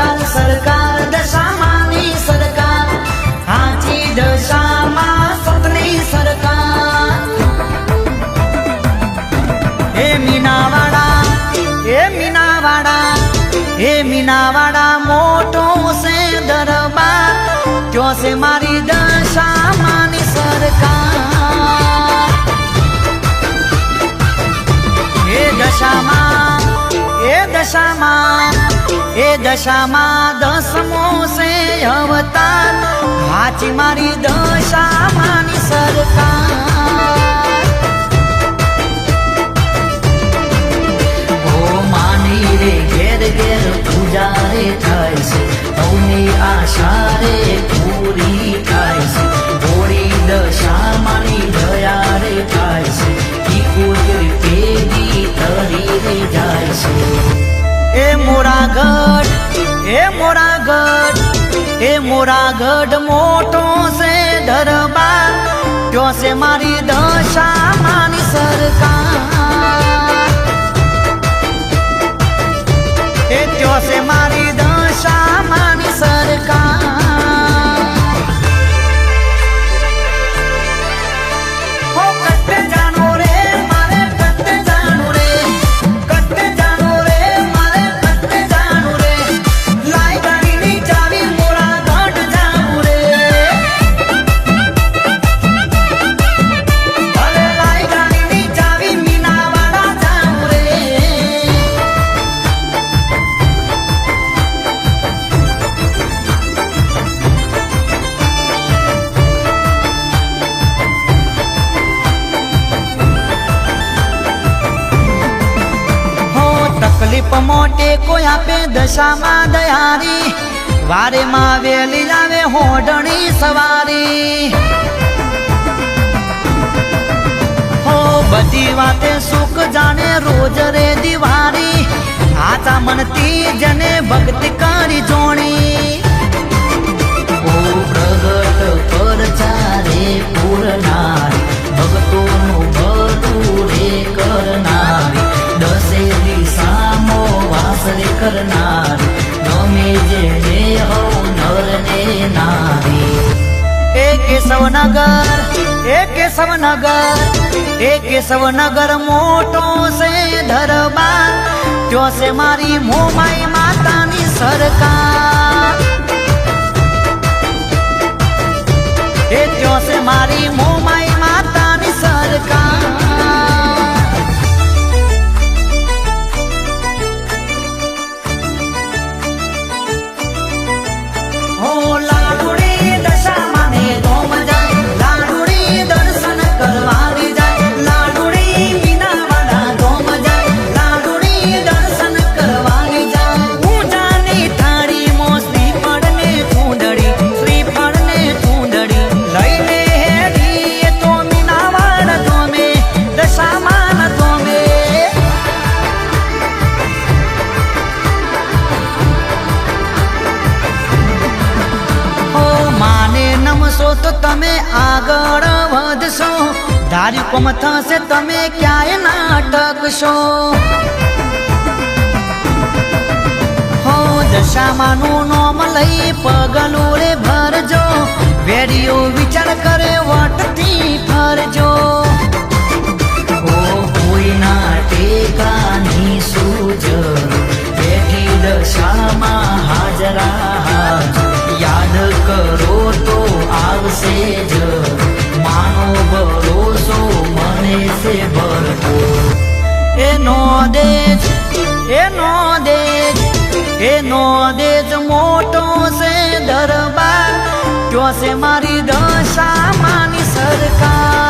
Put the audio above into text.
સરકાર સરકાર દશામાની સરકાર હાચી દશામાં સતની સરકાર હે મીનાવાડા હે મીનાવાડા હે મીનાવાડા મોટો છે દરબાર ક્યો છે મારી દશામાની સરકાર હે દશામાં હે દશામાં હે દશામાં દસમો છે અવતાર હાચી મારી દશામાની સરકાર ઓ માની રે ઘેર ઘેર પૂજા રે થાય છે તોની આશા રે પૂરી થાય છે હોળી દશામાની દયા રે થાય છે ઈ કોઈ પેદી તરી રે જાય છે એ મોરાગઢ એ મોરાગઢ એ મોરાગઢ મોટો છે દરબાર ક્યો છે મારી દશામાની સરકાર એ ક્યો છે મારી દશામાની સરકાર હો કટ્ટે જાનો રે મારે કટ્ટે જાનો રે કટ્ટે જાનો રે મારે કટ્ટે જાનો રે લાઈ ગાડીની ચાવી મોરાગઢ જાવું રે અરે લાઈ ગાડીની ચાવી મીનાવાડા જાવું રે તકલીફ મોટે કોઈ આપે દશામાં દયારી વારે માં વેલી આવે હોડણી સવારી હો બધી વાતે સુખ જાણે રોજ રે દિવાળી આચા મનથી જને ભક્તિ કરી જોણી ઓ પ્રગટ પર ચારે પૂરનાર ભક્તોનું ભલું રે કરનારી દસે દિશામો વાસ રે કરનાર ગમે જેને હો નર ને નારી એ કેશવનગર એ કેશવનગર એ કેશવનગર મોટો છે દરબાર ક્યો છે મારી મોમાઈ માતાની સરકાર એ ક્યો છે મારી મોમાઈ માતાની સરકાર તો તમે આગળ વધશો ધાર્યું કોમ થશે તમે ક્યાંય ના અટકશો હો દશામાનું નામ લઈ પગલું રે ભરજો વેરીઓ વિચાર કરે વટથી ફરજો ઓ કોઈના ટેકાની સૂજ બેઠી દશામાં હાજરા યાદ કરો તો આવશે જ માનો ભરોસો મને છે ભરપૂર એનો દેજ મોટો છે દરબાર ક્યો છે મારી દશામાની સરકાર